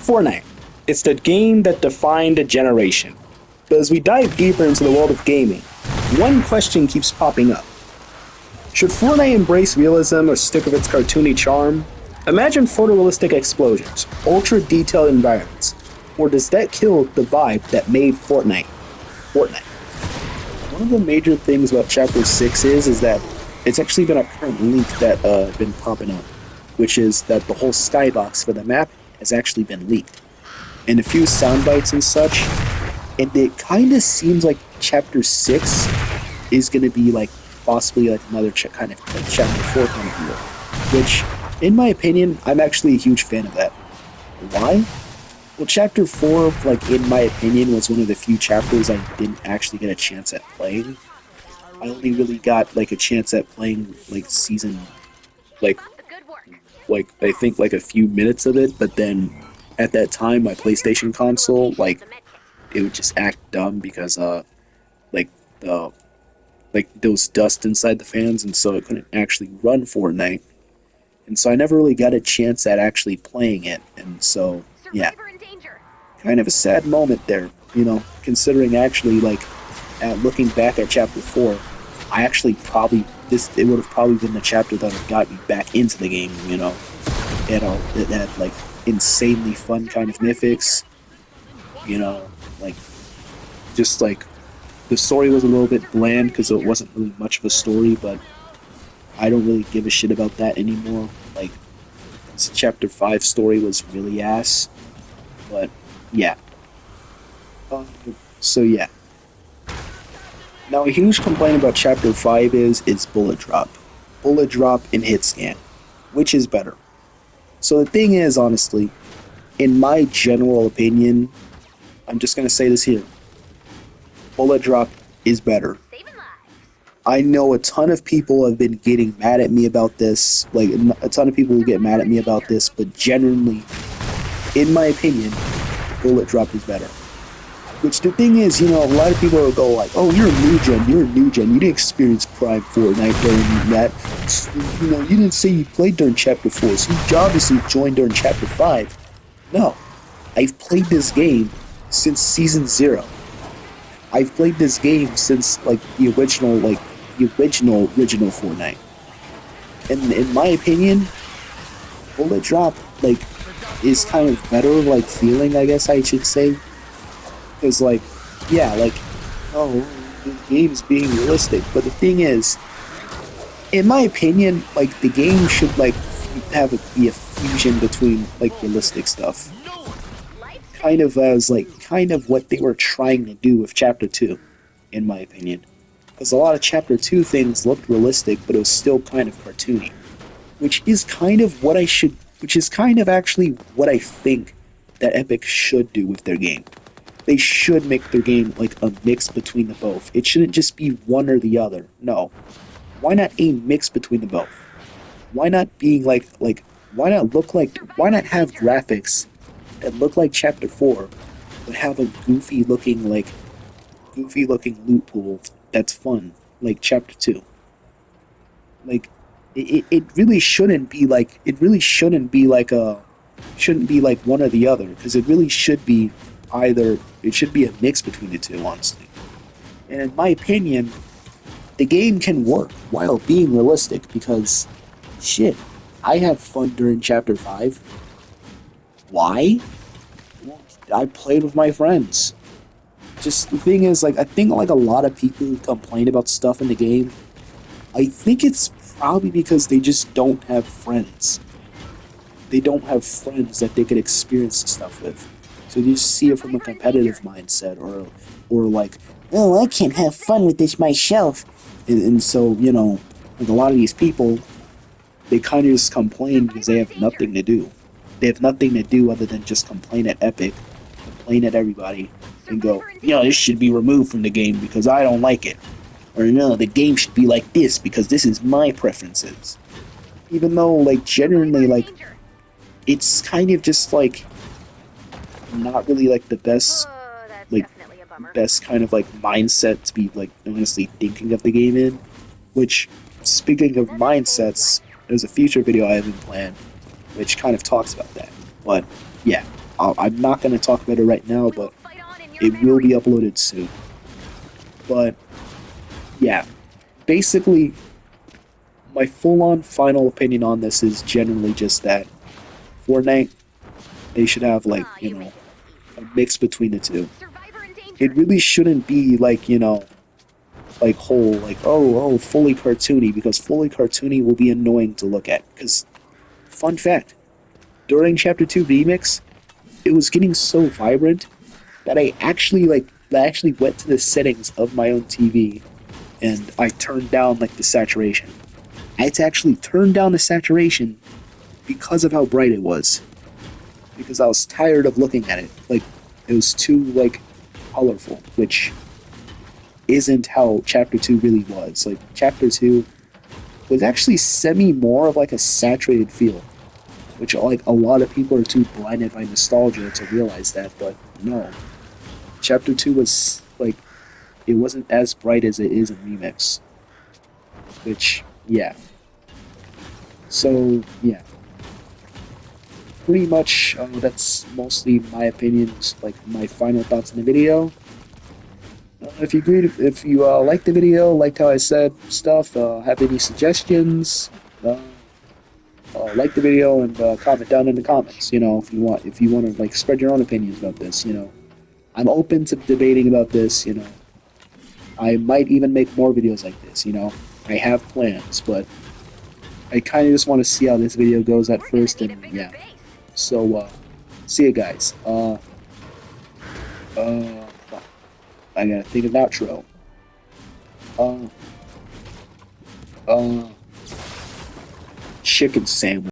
Fortnite. It's the game that defined a generation. But as we dive deeper into the world of gaming, one question keeps popping up. Should Fortnite embrace realism or stick with its cartoony charm? Imagine photorealistic explosions, ultra-detailed environments, or does that kill the vibe that made Fortnite Fortnite? One of the major things about Chapter 6 is that it's actually been a current leak that been popping up, which is that the whole skybox for the map has actually been leaked. And a few sound bites and such, and it kind of seems like Chapter 6 is going to be like possibly like another kind of like Chapter 4 kind of deal, which, in my opinion, I'm actually a huge fan of that. Why? Well, Chapter 4, like, in my opinion, was one of the few chapters I didn't actually get a chance at playing. I only really got, like, a chance at playing, like, season, like, I think, like, a few minutes of it, but then, at that time, my PlayStation console, like, it would just act dumb because, like, there was dust inside the fans, and so it couldn't actually run Fortnite. And so I never really got a chance at actually playing it, and so, yeah. Kind of a sad moment there, you know, considering actually, like, looking back at Chapter 4, I actually it would have probably been the chapter that would have got me back into the game, you know. It had, like, insanely fun kind of mythics, you know, like, just, like, the story was a little bit bland because it wasn't really much of a story, but I don't really give a shit about that anymore. Like, this Chapter 5 story was really ass, but yeah. So yeah. Now a huge complaint about Chapter 5 is bullet drop. Bullet drop and hit scan. Which is better? So the thing is, honestly, in my general opinion, I'm just gonna say this here. Bullet drop is better. I know a ton of people have been getting mad at me about this, like a ton of people will get mad at me about this, but generally, in my opinion, bullet drop is better. Which the thing is, you know, a lot of people will go like, oh, you're a new gen, you didn't experience Prime Fortnite during that. You know, you didn't say you played during Chapter 4, so you obviously joined during Chapter 5. No, I've played this game since Season 0. I've played this game since, like, the original Fortnite. And in my opinion, bullet drop, like, is kind of better, like, feeling, I guess I should say. Because, like, yeah, like, oh, the game's being realistic. But the thing is, in my opinion, like, the game should, like, be a fusion between, like, realistic stuff. Kind of what they were trying to do with Chapter 2, in my opinion. Because a lot of Chapter 2 things looked realistic, but it was still kind of cartoony. Which is kind of actually what I think that Epic should do with their game. They should make their game like a mix between the both. It shouldn't just be one or the other. No. Why not a mix between the both? Why not being why not have graphics that look like Chapter 4, but have a goofy looking loot pool that's fun, like Chapter 2. Like, it really shouldn't be like one or the other, because it really should be it should be a mix between the two, honestly. And in my opinion, the game can work while being realistic, because, shit, I had fun during Chapter 5. Why? Well, I played with my friends. Just, the thing is, like, I think, like, a lot of people who complain about stuff in the game, I think it's probably because they just don't have friends. They don't have friends that they could experience stuff with. So you just see it from a competitive mindset, or like, oh, I can't have fun with this myself. And so, you know, like, a lot of these people, they kind of just complain because they have nothing to do. They have nothing to do other than just complain at Epic, complain at everybody, and go, you know, this should be removed from the game because I don't like it. Or, no, the game should be like this because this is my preferences. Even though, like, genuinely, like, it's kind of just, like, not really, like, the best, like, best kind of, like, mindset to be, like, honestly thinking of the game in. Which, speaking of mindsets, there's a future video I haven't planned, which kind of talks about that. But, yeah. I'm not going to talk about it right now, but it will be uploaded soon. But yeah, basically, my full-on final opinion on this is generally just that Fortnite, they should have like, a mix between the two. It really shouldn't be like, like whole, like, fully cartoony, because fully cartoony will be annoying to look at. Because, fun fact, during Chapter 2 Remix, it was getting so vibrant that I actually went to the settings of my own TV and I turned down like the saturation. I had to actually turn down the saturation because of how bright it was. Because I was tired of looking at it. Like, it was too like colorful, which isn't how Chapter 2 really was. Like, Chapter 2 was actually semi more of like a saturated feel, which like a lot of people are too blinded by nostalgia to realize that, but no. Chapter 2 was like, it wasn't as bright as it is in Remix. Which, yeah. So, yeah. Pretty much, that's mostly my opinions, like my final thoughts on the video. If you liked the video, liked how I said stuff, have any suggestions, like the video and comment down in the comments. If you want to like spread your own opinions about this. I'm open to debating about this. I might even make more videos like this. I have plans, but I kind of just want to see how this video goes at first, and yeah. So, see you guys. Fuck. I gotta think of an outro. Uh, chicken sandwich.